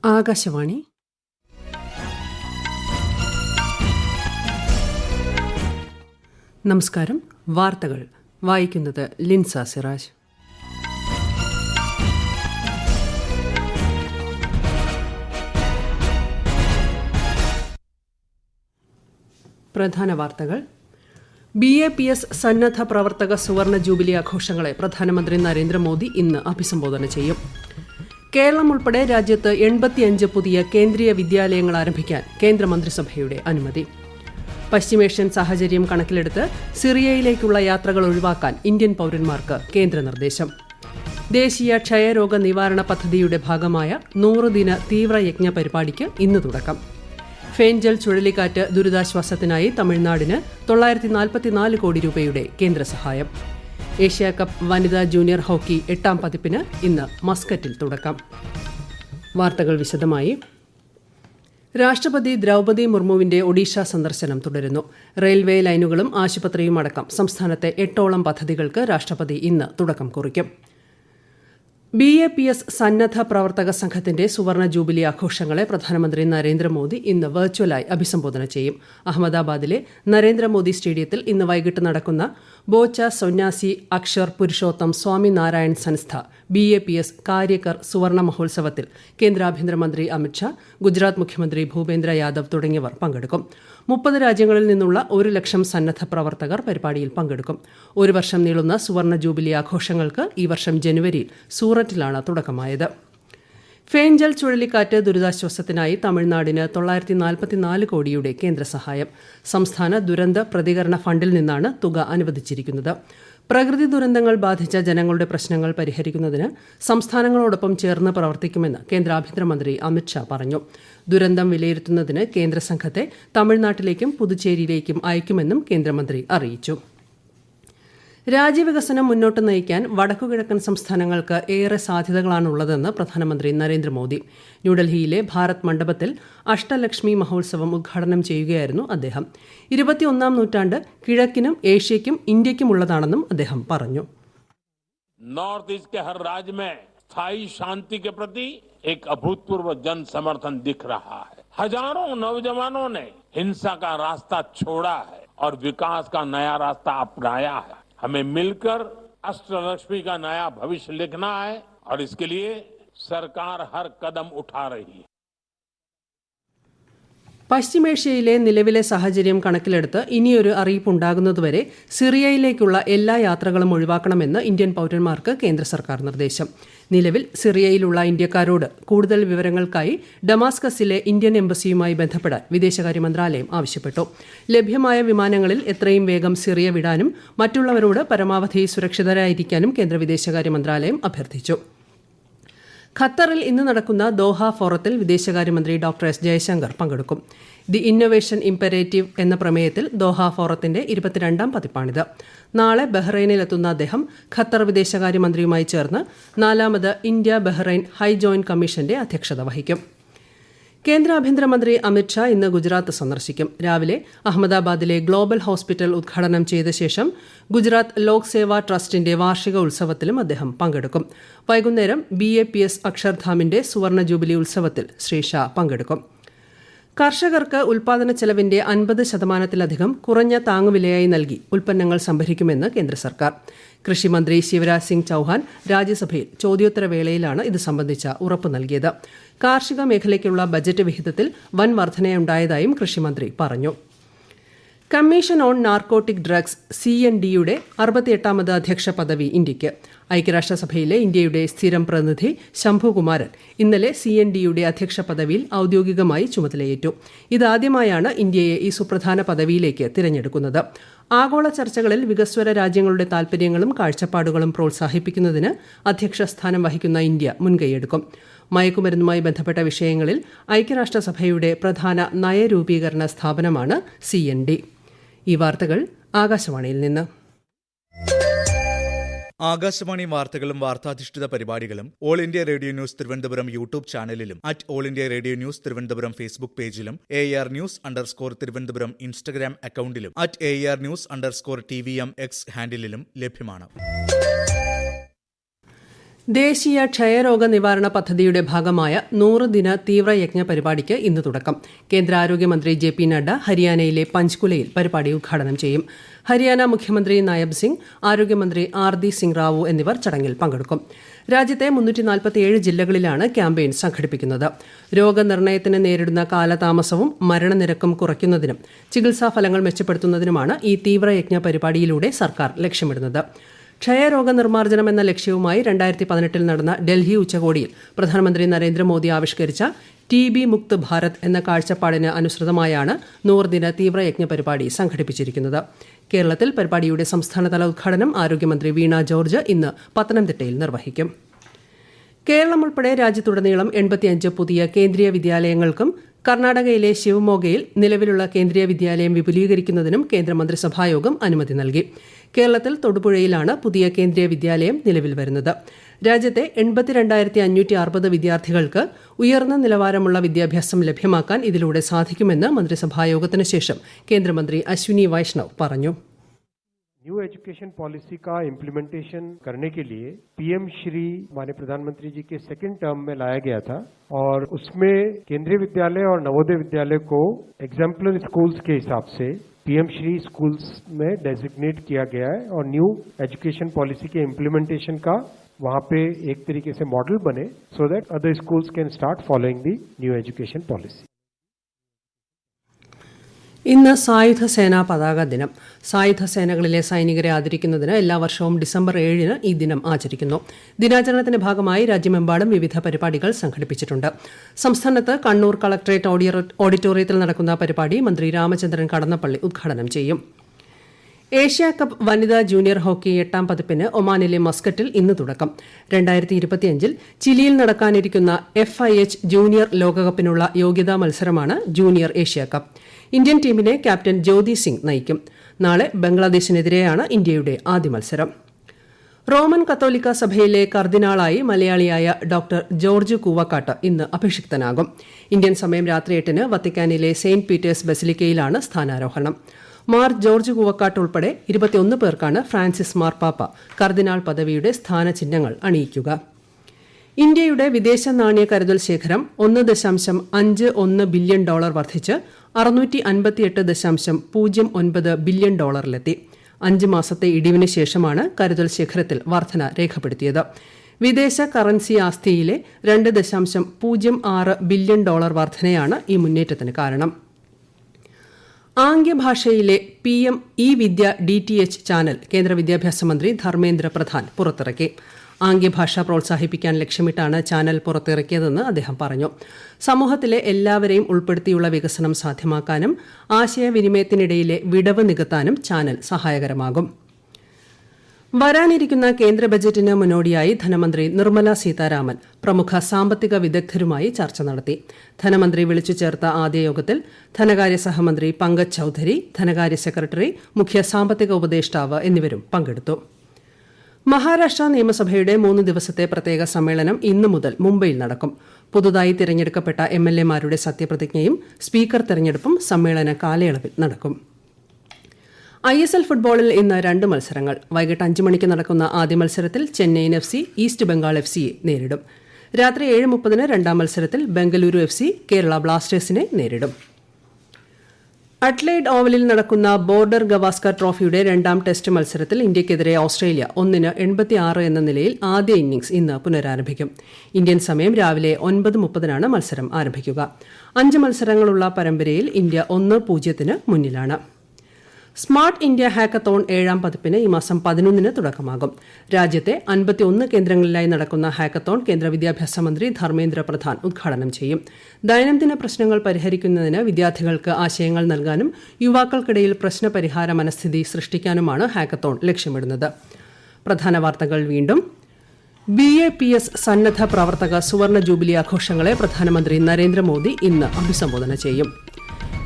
ആകാശവാണി. നമസ്കാരം. വാർത്തകൾ വായിക്കുന്നത് ലിൻസ സിറാജ്. പ്രധാന വാർത്തകൾ. BAPS സന്നദ്ധ പ്രവർത്തക സുവർണ ജൂബിലി ആഘോഷങ്ങളെ പ്രധാനമന്ത്രി നരേന്ദ്രമോദി ഇന്ന് അഭിസംബോധന ചെയ്യും. കേരളം ഉൾപ്പെടെ രാജ്യത്ത് 85 പുതിയ കേന്ദ്രീയ വിദ്യാലയങ്ങൾ ആരംഭിക്കാൻ കേന്ദ്രമന്ത്രിസഭയുടെ അനുമതി. പശ്ചിമേഷ്യൻ സാഹചര്യം കണക്കിലെടുത്ത് സിറിയയിലേക്കുള്ള യാത്രകൾ ഒഴിവാക്കാൻ ഇന്ത്യൻ പൌരന്മാർക്ക് കേന്ദ്ര നിർദ്ദേശം. ദേശീയ ക്ഷയരോഗ നിവാരണ പദ്ധതിയുടെ ഭാഗമായ 100 ദിന തീവ്രയജ്ഞ പരിപാടിക്ക് ഇന്ന് തുടക്കം. ഫേൻജൽ ചുഴലിക്കാറ്റ് ദുരിതാശ്വാസത്തിനായി തമിഴ്നാടിന് 944 കോടി രൂപയുടെ കേന്ദ്ര സഹായം. ഏഷ്യാകപ്പ് വനിതാ ജൂനിയർ ഹോക്കി 8ാം പതിപ്പിന് ഇന്ന് മസ്കറ്റിൽ തുടക്കം. വാർത്തകൾ വിശദമായി. രാഷ്ട്രപതി ദ്രൗപദി മുർമുവിന്റെ ഒഡീഷ സന്ദർശനം തുടരുന്നു. റെയിൽവേ ലൈനുകളും ആശുപത്രിയും അടക്കം സംസ്ഥാനത്തെ 8ഓളം പദ്ധതികൾക്ക് രാഷ്ട്രപതി ഇന്ന് തുടക്കം കുറിക്കും. BAPS സന്നദ്ധ പ്രവർത്തക സംഘത്തിന്റെ സുവർണ ജൂബിലി ആഘോഷങ്ങളെ പ്രധാനമന്ത്രി നരേന്ദ്രമോദി ഇന്ന് വെർച്വലായി അഭിസംബോധന ചെയ്യും. അഹമ്മദാബാദിലെ നരേന്ദ്രമോദി സ്റ്റേഡിയത്തിൽ ഇന്ന് വൈകിട്ട് നടക്കുന്ന ബോച്ച സൊന്യാസി അക്ഷർ പുരുഷോത്തം സ്വാമി നാരായൺ സൻസ്ഥ BAPS കാര്യകർ സുവർണ മഹോത്സവത്തിൽ കേന്ദ്ര ആഭ്യന്തരമന്ത്രി അമിത്ഷാ, ഗുജറാത്ത് മുഖ്യമന്ത്രി ഭൂപേന്ദ്ര യാദവ് തുടങ്ങിയവർ പങ്കെടുക്കും. 30 രാജ്യങ്ങളിൽ നിന്നുള്ള 1 ലക്ഷം സന്നദ്ധ പ്രവർത്തകർ പരിപാടിയിൽ പങ്കെടുക്കും. ഒരു വർഷം നീളുന്ന സുവർണ ജൂബിലി ആഘോഷങ്ങൾക്ക് ഈ വർഷം ജനുവരിയിൽ സൂററ്റിലാണ് തുടക്കമായത്. ഫേൻജൽ ചുഴലിക്കാറ്റ് ദുരിതാശ്വാസത്തിനായി തമിഴ്നാടിന് 944 കോടിയുടെ കേന്ദ്ര സഹായം. സംസ്ഥാന ദുരന്ത പ്രതികരണ ഫണ്ടിൽ നിന്നാണ് തുക അനുവദിച്ചിരിക്കുന്നത്. പ്രകൃതി ദുരന്തങ്ങൾ ബാധിച്ച ജനങ്ങളുടെ പ്രശ്നങ്ങൾ പരിഹരിക്കുന്നതിന് സംസ്ഥാനങ്ങളോടൊപ്പം ചേർന്ന് പ്രവർത്തിക്കുമെന്ന് കേന്ദ്ര ആഭ്യന്തരമന്ത്രി അമിത്ഷാ പറഞ്ഞു. ദുരന്തം വിലയിരുത്തുന്നതിന് കേന്ദ്ര സംഘത്തെ തമിഴ്നാട്ടിലേക്കും പുതുച്ചേരിയിലേക്കും അയക്കുമെന്നും കേന്ദ്രമന്ത്രി അറിയിച്ചു. രാജ്യവികസനം മുന്നോട്ട് നയിക്കാൻ വടക്കുകിഴക്കൻ സംസ്ഥാനങ്ങൾക്ക് ഏറെ സാധ്യതകളാണുള്ളതെന്ന് പ്രധാനമന്ത്രി നരേന്ദ്രമോദി. ന്യൂഡൽഹിയിലെ ഭാരത് മണ്ഡപത്തിൽ അഷ്ടലക്ഷ്മി മഹോത്സവം ഉദ്ഘാടനം ചെയ്യുകയായിരുന്നു അദ്ദേഹം. 21ാം നൂറ്റാണ്ട് കിഴക്കിനും ഏഷ്യയ്ക്കും ഇന്ത്യയ്ക്കുമുള്ളതാണെന്നും അദ്ദേഹം പറഞ്ഞു. नॉर्थ ईस्ट के हर राज्य में स्थायी शांति के प्रति एक अभूतपूर्व जन समर्थन दिख रहा है. हजारों नौजवानों ने हिंसा का रास्ता छोड़ा है और विकास का नया रास्ता अपनाया है. हमें मिलकर अष्टलक्ष्मी का नया भविष्य लिखना है और इसके लिए सरकार हर कदम उठा रही है. പശ്ചിമേഷ്യയിലെ നിലവിലെ സാഹചര്യം കണക്കിലെടുത്ത് ഇനിയൊരു അറിയിപ്പുണ്ടാകുന്നതുവരെ സിറിയയിലേക്കുള്ള എല്ലാ യാത്രകളും ഒഴിവാക്കണമെന്ന് ഇന്ത്യൻ പൌരന്മാർക്ക് കേന്ദ്ര സർക്കാർ നിർദ്ദേശം. നിലവിൽ സിറിയയിലുള്ള ഇന്ത്യക്കാരോട് കൂടുതൽ വിവരങ്ങൾക്കായി ഡമാസ്കസിലെ ഇന്ത്യൻ എംബസിയുമായി ബന്ധപ്പെടാൻ വിദേശകാര്യ മന്ത്രാലയം ആവശ്യപ്പെട്ടു. ലഭ്യമായ വിമാനങ്ങളിൽ എത്രയും വേഗം സിറിയ വിടാനും മറ്റുള്ളവരോട് പരമാവധി സുരക്ഷിതരായിരിക്കാനും കേന്ദ്ര വിദേശകാര്യ മന്ത്രാലയം അഭ്യർത്ഥിച്ചു. ഖത്തറിൽ ഇന്ന് നടക്കുന്ന ദോഹ ഫോറത്തിൽ വിദേശകാര്യമന്ത്രി ഡോക്ടർ എസ് ജയശങ്കർ പങ്കെടുക്കും. ദി ഇന്നൊവേഷൻ ഇംപെരേറ്റീവ് എന്ന പ്രമേയത്തിൽ ദോഹ ഫോറത്തിന്റെ 22ാം പതിപ്പാണിത്. നാളെ ബഹ്റൈനിലെത്തുന്ന അദ്ദേഹം ഖത്തർ വിദേശകാര്യമന്ത്രിയുമായി ചേർന്ന് 4ാമത് ഇന്ത്യ ബഹ്റൈൻ ഹൈ ജോയിന്റ് കമ്മീഷന്റെ അധ്യക്ഷത വഹിക്കും. കേന്ദ്ര ആഭ്യന്തരമന്ത്രി അമിത്ഷാ ഇന്ന് ഗുജറാത്ത് സന്ദർശിക്കും. രാവിലെ അഹമ്മദാബാദിലെ ഗ്ലോബൽ ഹോസ്പിറ്റൽ ഉദ്ഘാടനം ചെയ്ത ശേഷം ഗുജറാത്ത് ലോക് സേവാ ട്രസ്റ്റിന്റെ വാർഷിക ഉത്സവത്തിലും അദ്ദേഹം പങ്കെടുക്കും. വൈകുന്നേരം BAPS അക്ഷർധാമിന്റെ സുവർണ ജൂബിലി ഉത്സവത്തിൽ ശ്രീ ഷാ പങ്കെടുക്കും. കർഷകർക്ക് ഉൽപാദന ചെലവിന്റെ 50%-ലധികം കുറഞ്ഞ താങ്ങുവിലയായി നൽകി ഉൽപ്പന്നങ്ങൾ സംഭരിക്കുമെന്ന് കേന്ദ്ര സർക്കാർ. കൃഷിമന്ത്രി ശിവരാജ് സിംഗ് ചൌഹാൻ രാജ്യസഭയിൽ ചോദ്യോത്തരവേളയിലാണ് ഇത് സംബന്ധിച്ച ഉറപ്പ് നൽകിയത്. കാർഷിക മേഖലയ്ക്കുള്ള ബജറ്റ് വിഹിതത്തിൽ വൻ വർധനയുണ്ടായതായും കൃഷിമന്ത്രി പറഞ്ഞു. കമ്മീഷൻ ഓൺ നാർക്കോട്ടിക് ഡ്രഗ്സ് CNDയുടെ 68ാമത് അധ്യക്ഷ പദവി ഇന്ത്യയ്ക്ക്. ഐക്യരാഷ്ട്രസഭയിലെ ഇന്ത്യയുടെ സ്ഥിരം പ്രതിനിധി ശംഭുകുമാരൻ ഇന്നലെ CNDയുടെ അധ്യക്ഷ പദവിയിൽ ഔദ്യോഗികമായി ചുമതലയേറ്റു. ഇതാദ്യമായാണ് ഇന്ത്യയെ ഈ സുപ്രധാന പദവിയിലേക്ക് തിരഞ്ഞെടുക്കുന്നത്. ആഗോള ചർച്ചകളിൽ വികസ്വര രാജ്യങ്ങളുടെ താൽപര്യങ്ങളും കാഴ്ചപ്പാടുകളും പ്രോത്സാഹിപ്പിക്കുന്നതിന് അധ്യക്ഷ സ്ഥാനം വഹിക്കുന്ന ഇന്ത്യ മുൻകൈയെടുക്കും. മയക്കുമരുന്നുമായി ബന്ധപ്പെട്ട വിഷയങ്ങളിൽ ഐക്യരാഷ്ട്രസഭയുടെ പ്രധാന നയരൂപീകരണ സ്ഥാപനമാണ് CND. ഈ വാർത്തകൾ ആകാശവാണിയിൽ നിന്ന്. ആകാശവാണി വാർത്തകളും വാർത്താധിഷ്ഠിത പരിപാടികളും All India Radio News Thiruvananthapuram YouTube ചാനലിലും All India Radio News Thiruvananthapuram Facebook പേജിലും AR News_ തിരുവനന്തപുരം ഇൻസ്റ്റഗ്രാം അക്കൌണ്ടിലും AR News_TVM X ഹാൻഡിലും ലഭ്യമാണ്. ദേശീയ ക്ഷയരോഗ നിവാരണ പദ്ധതിയുടെ ഭാഗമായ 100 ദിന തീവ്രയജ്ഞ പരിപാടിക്ക് ഇന്ന് തുടക്കം. കേന്ദ്ര ആരോഗ്യമന്ത്രി ജെ പി നഡ്ഡ ഹരിയാനയിലെ പഞ്ച്കുലയിൽ പരിപാടി ഉദ്ഘാടനം ചെയ്യും. ഹരിയാന മുഖ്യമന്ത്രി നായബ് സിംഗ്, ആരോഗ്യമന്ത്രി ആർദി സിംഗ് റാവു എന്നിവർ ചടങ്ങിൽ പങ്കെടുക്കും. രാജ്യത്തെ 347 ജില്ലകളിലാണ് ക്യാമ്പയിൻ സംഘടിപ്പിക്കുന്നത്. രോഗനിർണയത്തിന് നേരിടുന്ന കാലതാമസവും മരണനിരക്കും കുറയ്ക്കുന്നതിനും ചികിത്സാ ഫലങ്ങൾ മെച്ചപ്പെടുത്തുന്നതിനുമാണ് ഈ തീവ്രയജ്ഞ പരിപാടിയിലൂടെ സർക്കാർ ലക്ഷ്യമിടുന്നത്. ക്ഷയരോഗ നിർമ്മാർജ്ജനം എന്ന ലക്ഷ്യവുമായി 2018 നടന്ന ഡൽഹി ഉച്ചകോടിയിൽ പ്രധാനമന്ത്രി നരേന്ദ്രമോദി ആവിഷ്കരിച്ച TB മുക്ത് ഭാരത് എന്ന കാഴ്ചപ്പാടിന് അനുസൃതമായാണ് 100 ദിന തീവ്രയജ്ഞ പരിപാടി സംഘടിപ്പിച്ചിരിക്കുന്നത്. കേരളത്തിൽ പരിപാടിയുടെ സംസ്ഥാനതല ഉദ്ഘാടനം ആരോഗ്യമന്ത്രി വീണ ജോർജ് ഇന്ന് പത്തനംതിട്ടയിൽ നിർവഹിക്കും. കേരളം ഉൾപ്പെടെ രാജ്യത്തുടനീളം 85 പുതിയ കേന്ദ്രീയ വിദ്യാലയങ്ങൾക്കും കർണാടകയിലെ ശിവമോഗയിൽ നിലവിലുള്ള കേന്ദ്രീയ വിദ്യാലയം വിപുലീകരിക്കുന്നതിനും കേന്ദ്രമന്ത്രിസഭായോഗം അനുമതി നൽകി. കേരളത്തിൽ തൊടുപുഴയിലാണ് പുതിയ കേന്ദ്രീയ വിദ്യാലയം നിലവിൽ വരുന്നത്. രാജ്യത്തെ 82,560 വിദ്യാർത്ഥികൾക്ക് ഉയർന്ന നിലവാരമുള്ള വിദ്യാഭ്യാസം ലഭ്യമാക്കാൻ ഇതിലൂടെ സാധിക്കുമെന്ന് മന്ത്രിസഭായോഗത്തിന് ശേഷം കേന്ദ്രമന്ത്രി അശ്വിനി വൈഷ്ണവ് പറഞ്ഞു. न्यू एजुकेशन पॉलिसी का इम्प्लीमेंटेशन करने के लिए पीएम श्री माननीय प्रधानमंत्री जी के सेकंड टर्म में लाया गया था और उसमें केंद्रीय विद्यालय और नवोदय विद्यालय को एग्जाम्पलर स्कूल्स के हिसाब से पीएम श्री स्कूल्स में डेजिग्नेट किया गया है और न्यू एजुकेशन पॉलिसी के इम्प्लीमेंटेशन का वहां पे एक तरीके से मॉडल बने so that other schools can start following the new education policy. ഇന്ന് സായുധ സേനാ പതാക ദിനം. സായുധ സേനകളിലെ സൈനികരെ ആദരിക്കുന്നതിന് എല്ലാ വർഷവും ഡിസംബർ 7-ന് ഈ ദിനം ആചരിക്കുന്നു. ദിനാചരണത്തിന്റെ ഭാഗമായി രാജ്യമെമ്പാടും വിവിധ പരിപാടികൾ സംഘടിപ്പിച്ചിട്ടുണ്ട്. സംസ്ഥാനത്ത് കണ്ണൂർ കളക്ടറേറ്റ് ഓഡിറ്റോറിയത്തിൽ നടക്കുന്ന പരിപാടി മന്ത്രി രാമചന്ദ്രൻ കടന്നപ്പള്ളി ഉദ്ഘാടനം ചെയ്യും. ഏഷ്യാ കപ്പ് വനിതാ ജൂനിയർ ഹോക്കി 8ാം പതിപ്പിന് ഒമാനിലെ മസ്കറ്റിൽ ഇന്ന് തുടക്കം. 2025 ചിലിയിൽ നടക്കാനിരിക്കുന്ന FIH ജൂനിയർ ലോകകപ്പിനുള്ള യോഗ്യതാ മത്സരമാണ് ജൂനിയർ ഏഷ്യാ കപ്പ്. ഇന്ത്യൻ ടീമിനെ ക്യാപ്റ്റൻ ജ്യോതി സിംഗ് നയിക്കും. നാളെ ബംഗ്ലാദേശിനെതിരെയാണ് ഇന്ത്യയുടെ ആദ്യ മത്സരം. റോമൻ കത്തോലിക്ക സഭയിലെ കർദിനാളായി മലയാളിയായ ഡോക്ടർ ജോർജ് കൂവക്കാട്ട് ഇന്ന് അഭിഷിക്തനാകും. ഇന്ത്യൻ സമയം രാത്രി 8-ന് വത്തിക്കാനിലെ Saint Peter's ബസിലിക്കയിലാണ് സ്ഥാനാരോഹണം. Mar George Koovakad ഉൾപ്പെടെ 21 പേർക്കാണ് ഫ്രാൻസിസ് മാർപ്പാപ്പ കർദിനാൾ പദവിയുടെ സ്ഥാനചിഹ്നങ്ങൾ അണിയിക്കുക. ഇന്ത്യയുടെ വിദേശ നാണ്യ കരുതൽ ശേഖരം $1.51 ബില്യൺ വർദ്ധിച്ച് $658.09 ബില്യൺ ഡോളറിലെത്തി. 5 മാസത്തെ ഇടിവിന് ശേഷമാണ് കരുതൽ ശേഖരത്തിൽ വർധന രേഖപ്പെടുത്തിയത്. വിദേശ കറൻസി ആസ്തിയിലെ $2.06 ബില്യൺ വർധനയാണ് ഈ മുന്നേറ്റത്തിന് കാരണം. ആംഗ്യഭാഷയിലെ PM ഇ-വിദ്യ DTH ചാനൽ കേന്ദ്ര വിദ്യാഭ്യാസ മന്ത്രി ധർമ്മേന്ദ്ര പ്രധാൻ പുറത്തിറക്കി. ആംഗ്യഭാഷ പ്രോത്സാഹിപ്പിക്കാൻ ലക്ഷ്യമിട്ടാണ് ചാനൽ പുറത്തിറക്കിയതെന്ന് അദ്ദേഹം പറഞ്ഞു. സമൂഹത്തിലെ എല്ലാവരെയും ഉൾപ്പെടുത്തിയുള്ള വികസനം സാധ്യമാക്കാനും ആശയവിനിമയത്തിനിടയിലെ വിടവ് നികത്താനും ചാനൽ സഹായകരമാകും. വരാനിരിക്കുന്ന കേന്ദ്ര ബജറ്റിന് മുന്നോടിയായി ധനമന്ത്രി നിർമ്മല സീതാരാമൻ പ്രമുഖ സാമ്പത്തിക വിദഗ്ധരുമായി ചർച്ച നടത്തി. ധനമന്ത്രി വിളിച്ചു ചേർത്ത ആദ്യ യോഗത്തിൽ ധനകാര്യ സഹമന്ത്രി പങ്കജ് ചൌധരി, ധനകാര്യ സെക്രട്ടറി, മുഖ്യ സാമ്പത്തിക ഉപദേഷ്ടാവ് എന്നിവരും പങ്കെടുത്തു. മഹാരാഷ്ട്ര നിയമസഭയുടെ 3 ദിവസത്തെ പ്രത്യേക സമ്മേളനം ഇന്നു മുതൽ മുംബൈയിൽ നടക്കും. പുതുതായി തിരഞ്ഞെടുക്കപ്പെട്ട MLA-മാരുടെ സത്യപ്രതിജ്ഞയും സ്പീക്കർ തെരഞ്ഞെടുപ്പും സമ്മേളന കാലയളവിൽ നടക്കും. ISL ഫുട്ബോളിൽ ഇന്ന് 2 മത്സരങ്ങൾ. വൈകിട്ട് 5 മണിക്ക് നടക്കുന്ന ആദ്യ മത്സരത്തിൽ ചെന്നൈയിൻ FC ഈസ്റ്റ് ബംഗാൾ FCയെ നേരിടും. രാത്രി 7:30-ന് രണ്ടാം മത്സരത്തിൽ ബംഗളൂരു FC കേരള ബ്ലാസ്റ്റേഴ്സിനെ നേരിടും. അഡ്ലെയ്ഡ് ഓവലിൽ നടക്കുന്ന ബോർഡർ ഗവാസ്കർ ട്രോഫിയുടെ 2ാം ടെസ്റ്റ് മത്സരത്തിൽ ഇന്ത്യയ്ക്കെതിരെ ഓസ്ട്രേലിയ 1-86 എന്ന നിലയിൽ ആദ്യ ഇന്നിംഗ്സ് ഇന്ന് പുനരാരംഭിക്കും. ഇന്ത്യൻ സമയം രാവിലെ 9:30-നാണ് മത്സരം ആരംഭിക്കുക. 5 മത്സരങ്ങളുള്ള പരമ്പരയിൽ ഇന്ത്യ 1-0 മുന്നിലാണ്. സ്മാർട്ട് ഇന്ത്യ ഹാക്കത്തോൺ 7ാം പതിപ്പിന് ഈ മാസം 11-ന് തുടക്കമാകും. രാജ്യത്തെ 51 കേന്ദ്രങ്ങളിലായി നടക്കുന്ന ഹാക്കത്തോൺ കേന്ദ്ര വിദ്യാഭ്യാസ മന്ത്രി ധർമ്മേന്ദ്ര പ്രധാൻ ഉദ്ഘാടനം ചെയ്യും. ദൈനംദിന പ്രശ്നങ്ങൾ പരിഹരിക്കുന്നതിന് വിദ്യാർത്ഥികൾക്ക് ആശയങ്ങൾ നൽകാനും യുവാക്കൾക്കിടയിൽ പ്രശ്നപരിഹാര മനസ്ഥിതി സൃഷ്ടിക്കാനുമാണ് ഹാക്കത്തോൺ ലക്ഷ്യമിടുന്നത്. പ്രധാന വാർത്തകൾ വീണ്ടും. BAPS സന്നദ്ധ പ്രവർത്തക സുവർണ ജൂബിലി ആഘോഷങ്ങളെ പ്രധാനമന്ത്രി നരേന്ദ്രമോദി ഇന്ന് അഭിസംബോധന ചെയ്യും.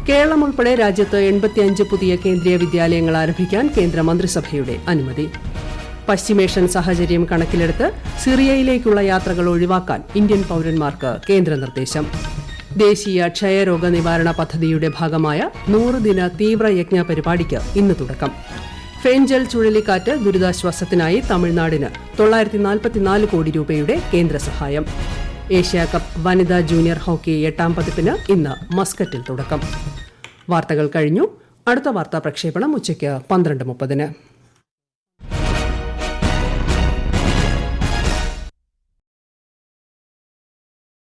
കേരളം ഉൾപ്പെടെ രാജ്യത്ത് 85 പുതിയ കേന്ദ്രീയ വിദ്യാലയങ്ങൾ ആരംഭിക്കാൻ കേന്ദ്ര മന്ത്രിസഭയുടെ അനുമതി. പശ്ചിമേഷ്യൻ സാഹചര്യം കണക്കിലെടുത്ത് സിറിയയിലേക്കുള്ള യാത്രകൾ ഒഴിവാക്കാൻ ഇന്ത്യൻ പൌരന്മാർക്ക് കേന്ദ്ര നിർദ്ദേശം. ദേശീയ ക്ഷയരോഗ നിവാരണ പദ്ധതിയുടെ ഭാഗമായ 100 ദിന തീവ്രയജ്ഞ പരിപാടിക്ക് ഇന്ന് തുടക്കം. ഫെൻജൽ ചുഴലിക്കാറ്റ് ദുരിതാശ്വാസത്തിനായി തമിഴ്നാടിന് 944 കോടി രൂപയുടെ കേന്ദ്ര സഹായം. ഏഷ്യാകപ്പ് വനിതാ ജൂനിയർ ഹോക്കി 8ാം പതിപ്പിന് ഇന്ന് മസ്കറ്റിൽ തുടക്കം. വാർത്തകൾ കഴിഞ്ഞു. അടുത്ത വാർത്താ പ്രക്ഷേപണം ഉച്ചയ്ക്ക് 12:30.